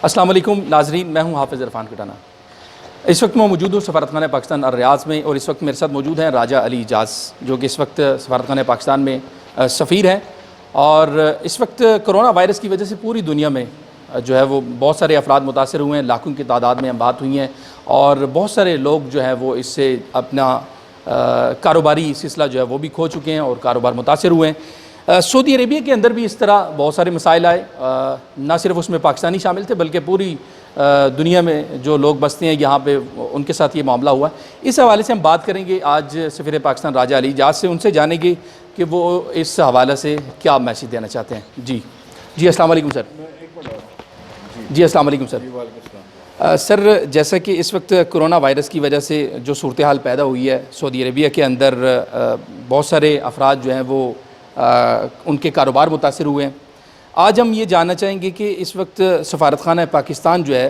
السلام علیکم ناظرین، میں ہوں حافظ عرفان کٹانہ۔ اس وقت میں موجود ہوں سفارتخانہ پاکستان الریاض میں، اور اس وقت میرے ساتھ موجود ہیں راجہ علی اعجاز، جو کہ اس وقت سفارتخانہ پاکستان میں سفیر ہیں۔ اور اس وقت کرونا وائرس کی وجہ سے پوری دنیا میں جو ہے وہ بہت سارے افراد متاثر ہوئے ہیں، لاکھوں کی تعداد میں بات ہوئی ہیں، اور بہت سارے لوگ جو ہے وہ اس سے اپنا کاروباری سلسلہ جو ہے وہ بھی کھو چکے ہیں اور کاروبار متاثر ہوئے ہیں۔ سعودی عربیہ کے اندر بھی اس طرح بہت سارے مسائل آئے، نہ صرف اس میں پاکستانی شامل تھے بلکہ پوری دنیا میں جو لوگ بستے ہیں یہاں پہ ان کے ساتھ یہ معاملہ ہوا۔ اس حوالے سے ہم بات کریں گے آج سفیر پاکستان راجہ علی اعجاز سے، ان سے جانیں گے کہ وہ اس حوالے سے کیا میسیج دینا چاہتے ہیں۔ جی السلام علیکم سر۔ جی السلام علیکم سر۔ سر، جیسا کہ اس وقت کرونا وائرس کی وجہ سے جو صورتحال پیدا ہوئی ہے سعودی عربیہ کے اندر، بہت سارے افراد جو ہیں وہ ان کے کاروبار متاثر ہوئے ہیں۔ آج ہم یہ جاننا چاہیں گے کہ اس وقت سفارتخانہ پاکستان جو ہے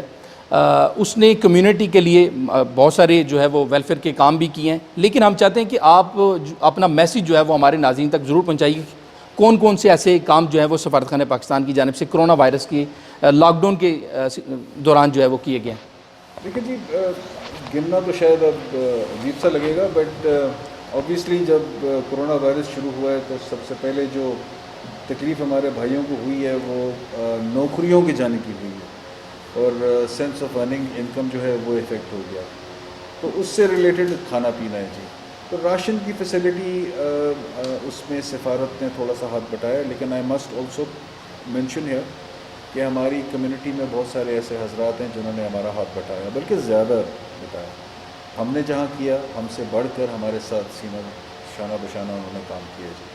اس نے کمیونٹی کے لیے بہت سارے جو ہے وہ ویلفیئر کے کام بھی کیے ہیں، لیکن ہم چاہتے ہیں کہ آپ اپنا میسیج جو ہے وہ ہمارے ناظرین تک ضرور پہنچائیے۔ کون کون سے ایسے کام جو ہے وہ سفارتخانہ پاکستان کی جانب سے کرونا وائرس کی لاک ڈاؤن کے دوران جو ہے وہ کیے گئے ہیں؟ دیکھیں جی، گننا تو شاید اب عجیب سا لگے گا، بٹ اوبیسلی جب کرونا وائرس شروع ہوا ہے تو سب سے پہلے جو تکلیف ہمارے بھائیوں کو ہوئی ہے وہ نوکریوں کی جانے کی ہوئی ہے، اور سینس آف ارننگ انکم جو ہے وہ افیکٹ ہو گیا، تو اس سے ریلیٹڈ کھانا پینا ہے جی۔ تو راشن کی فیسلٹی اس میں سفارت نے تھوڑا سا ہاتھ بٹایا، لیکن I must also mention here کہ ہماری کمیونٹی میں بہت سارے ایسے حضرات ہیں جنہوں نے ہمارا ہاتھ بٹایا، بلکہ زیادہ بٹایا۔ ہم نے جہاں کیا ہم سے بڑھ کر ہمارے ساتھ سینہ شانہ بشانہ انہوں نے کام کیا جی۔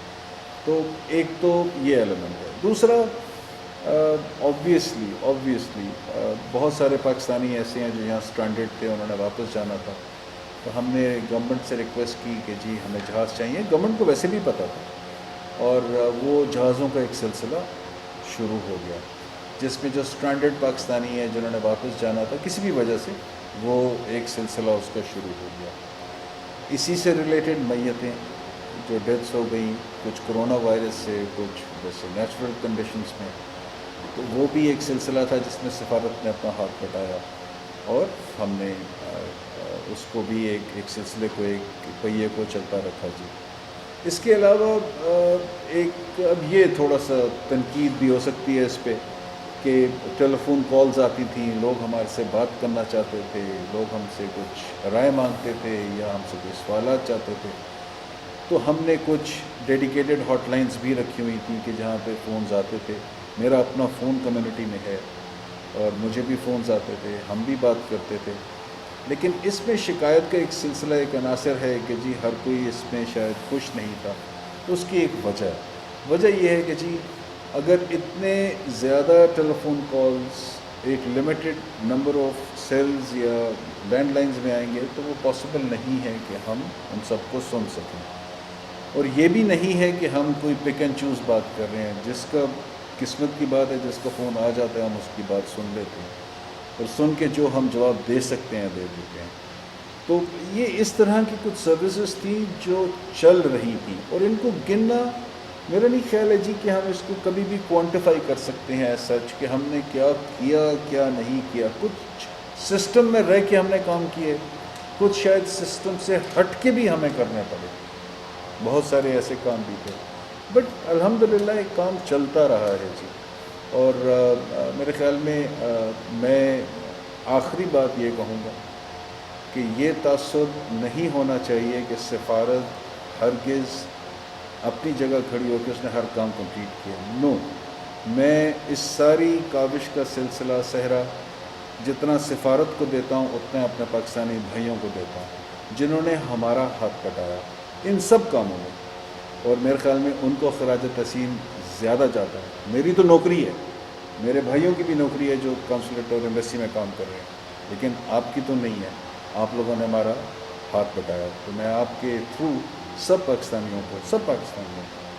تو ایک تو یہ ایلیمنٹ ہے۔ دوسرا، اوبویسلی بہت سارے پاکستانی ایسے ہیں جو یہاں سٹرینڈڈ تھے، انہوں نے واپس جانا تھا، تو ہم نے گورنمنٹ سے ریکویسٹ کی کہ جی ہمیں جہاز چاہیے۔ گورنمنٹ کو ویسے بھی پتہ تھا، اور وہ جہازوں کا ایک سلسلہ شروع ہو گیا، جس میں جو سٹرینڈڈ پاکستانی ہیں جنہوں نے واپس جانا تھا کسی بھی وجہ سے، وہ ایک سلسلہ اس کا شروع ہو گیا۔ اسی سے ریلیٹڈ میتیں جو ڈیتھس ہو گئیں، کچھ کرونا وائرس سے، کچھ جیسے نیچرل کنڈیشنز میں، تو وہ بھی ایک سلسلہ تھا جس میں سفارت نے اپنا ہاتھ بٹایا، اور ہم نے اس کو بھی ایک سلسلے کو، ایک پہیے کو چلتا رکھا جی۔ اس کے علاوہ ایک اب یہ تھوڑا سا تنقید بھی ہو سکتی ہے اس پہ کہ ٹیلی فون کالز آتی تھیں، لوگ ہمارے سے بات کرنا چاہتے تھے، لوگ ہم سے کچھ رائے مانگتے تھے یا ہم سے کچھ سوالات چاہتے تھے، تو ہم نے کچھ ڈیڈیکیٹڈ ہاٹ لائنز بھی رکھی ہوئی تھیں کہ جہاں پہ فونز آتے تھے۔ میرا اپنا فون کمیونٹی میں ہے اور مجھے بھی فونز آتے تھے، ہم بھی بات کرتے تھے، لیکن اس میں شکایت کا ایک سلسلہ، ایک عناصر ہے کہ جی ہر کوئی اس میں شاید خوش نہیں تھا۔ اس کی ایک وجہ یہ ہے کہ جی اگر اتنے زیادہ ٹیلی فون کالز ایک لمیٹڈ نمبر آف سیلز یا لینڈ لائنز میں آئیں گے تو وہ پاسبل نہیں ہے کہ ہم ان سب کو سن سکیں، اور یہ بھی نہیں ہے کہ ہم کوئی پک اینڈ چوز بات کر رہے ہیں۔ جس کا قسمت کی بات ہے، جس کا فون آ جاتا ہے ہم اس کی بات سن لیتے ہیں، اور سن کے جو ہم جواب دے سکتے ہیں دے دیتے ہیں۔ تو یہ اس طرح کی کچھ سروسز تھیں جو چل رہی تھیں، اور ان کو گننا میرا نہیں خیال ہے جی کہ ہم اس کو کبھی بھی کوانٹیفائی کر سکتے ہیں ایز سچ کہ ہم نے کیا کیا کیا نہیں کیا۔ کچھ سسٹم میں رہ کے ہم نے کام کیے، کچھ شاید سسٹم سے ہٹ کے بھی ہمیں کرنے پڑے، بہت سارے ایسے کام بھی تھے، بٹ الحمدللہ ایک کام چلتا رہا ہے جی۔ اور میرے خیال میں آخری بات یہ کہوں گا کہ یہ تعصب نہیں ہونا چاہیے کہ سفارت ہرگز اپنی جگہ کھڑی ہو کے اس نے ہر کام کمپلیٹ کیا۔ نو، میں اس ساری کاوش کا سلسلہ صحرا جتنا سفارت کو دیتا ہوں اتنا اپنے پاکستانی بھائیوں کو دیتا ہوں جنہوں نے ہمارا ہاتھ بٹایا ان سب کاموں میں، اور میرے خیال میں ان کو خراج تحسین زیادہ جاتا ہے۔ میری تو نوکری ہے، میرے بھائیوں کی بھی نوکری ہے جو کانسولیٹ اور ایمبیسی میں کام کر رہے ہیں، لیکن آپ کی تو نہیں ہے۔ آپ لوگوں نے ہمارا ہاتھ بٹایا، تو میں آپ کے تھرو سب پاکستانیوں کو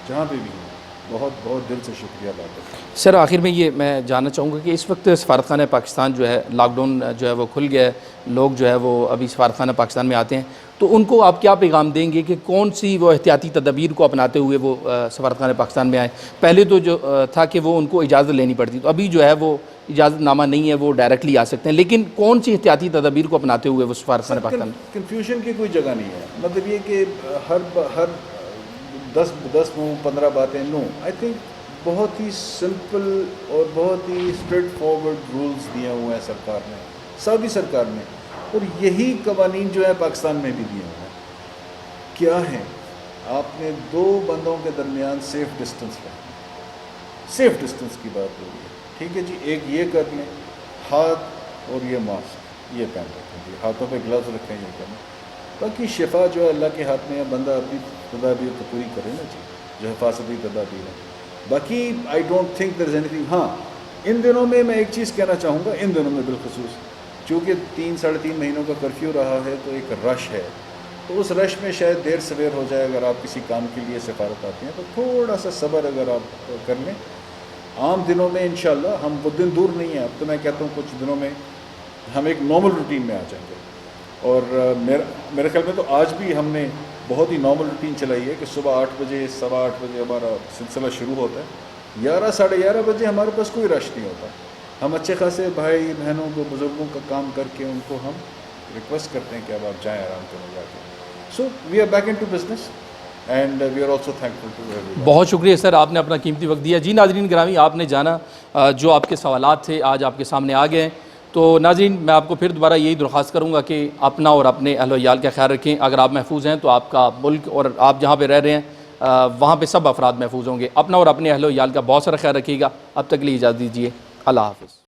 جہاں پہ بھی ہیں بہت بہت دل سے شکریہ ادا کرتا ہوں۔ سر، آخر میں یہ میں جاننا چاہوں گا کہ اس وقت سفارتخانہ پاکستان جو ہے لاک ڈاؤن جو ہے وہ کھل گیا ہے، لوگ جو ہے وہ ابھی سفارتخانہ پاکستان میں آتے ہیں، تو ان کو آپ کیا پیغام دیں گے کہ کون سی وہ احتیاطی تدابیر کو اپناتے ہوئے وہ سفارتخانہ پاکستان میں آئیں؟ پہلے تو جو تھا کہ وہ ان کو اجازت لینی پڑتی، تو ابھی جو ہے وہ اجازت نامہ نہیں ہے وہ ڈائریکٹلی آ سکتے ہیں، لیکن کون سی احتیاطی تدابیر کو اپناتے ہوئے وہ سفارتخانہ پاکستان؟ کنفیوژن کی کوئی جگہ نہیں ہے، مطلب یہ کہ ہر 10 15 باتیں نو، آئی تھنک بہت ہی سمپل اور بہت ہی اسٹریٹ فارورڈ رولز دیے ہوئے ہیں سرکار نے، سعودی سرکار نے، اور یہی قوانین جو ہے پاکستان میں بھی دیے ہوئے ہیں۔ کیا ہیں؟ آپ نے 2 بندوں کے درمیان سیف ڈسٹنس رکھنا، سیف ڈسٹنس کی بات ہو رہی ہے، ٹھیک ہے جی، ایک یہ کر لیں، ہاتھ اور یہ ماسک یہ پہن رکھیں جی، ہاتھوں پہ گلوز رکھیں، یہ کریں، باقی شفا جو ہے اللہ کے ہاتھ میں ہے، بندہ اپنی تدابیر تو پوری کرے نا جی، جو حفاظتی تدابیر ہے، باقی I don't think there is any thing. ہاں ان دنوں میں ایک چیز کہنا چاہوں گا، ان دنوں میں بالخصوص چونکہ 3 ساڑھے 3 مہینوں کا کرفیو رہا ہے تو ایک رش ہے، تو اس رش میں شاید دیر سویر ہو جائے، اگر آپ کسی کام کے لیے سفارت آتے ہیں تو تھوڑا سا صبر اگر آپ کر لیں، عام دنوں میں انشاءاللہ ہم وہ دن دور نہیں ہیں، اب تو میں کہتا ہوں کچھ دنوں میں ہم ایک نارمل روٹین میں آ جائیں گے، اور میرے خیال میں تو آج بھی ہم نے بہت ہی نارمل روٹین چلائی ہے کہ صبح 8 بجے 8:15 بجے ہمارا سلسلہ شروع ہوتا ہے، 11 ساڑھے 11 بجے ہمارے پاس کوئی رش نہیں ہوتا، ہم اچھے خاصے بھائی بہنوں کو بزرگوں کا کام کر کے ان کو ہم ریکویسٹ کرتے ہیں کہ اب آپ جائیں آرام کریں جا کے۔ So we are back into business and we are also thankful to everyone. بہت شکریہ سر، آپ نے اپنا قیمتی وقت دیا۔ جی ناظرین گرامی، آپ نے جانا جو آپ کے سوالات تھے آج آپ کے سامنے آ گئے ہیں، تو ناظرین میں آپ کو پھر دوبارہ یہی درخواست کروں گا کہ اپنا اور اپنے اہل و عیال کا خیال رکھیں، اگر آپ محفوظ ہیں تو آپ کا ملک اور آپ جہاں پہ رہ رہے ہیں وہاں پہ سب افراد محفوظ ہوں گے۔ اپنا اور اپنے اہل و عیال کا بہت سارا خیال رکھیے گا۔ اب تک کے لیے اجازت دیجیے، اللہ حافظ۔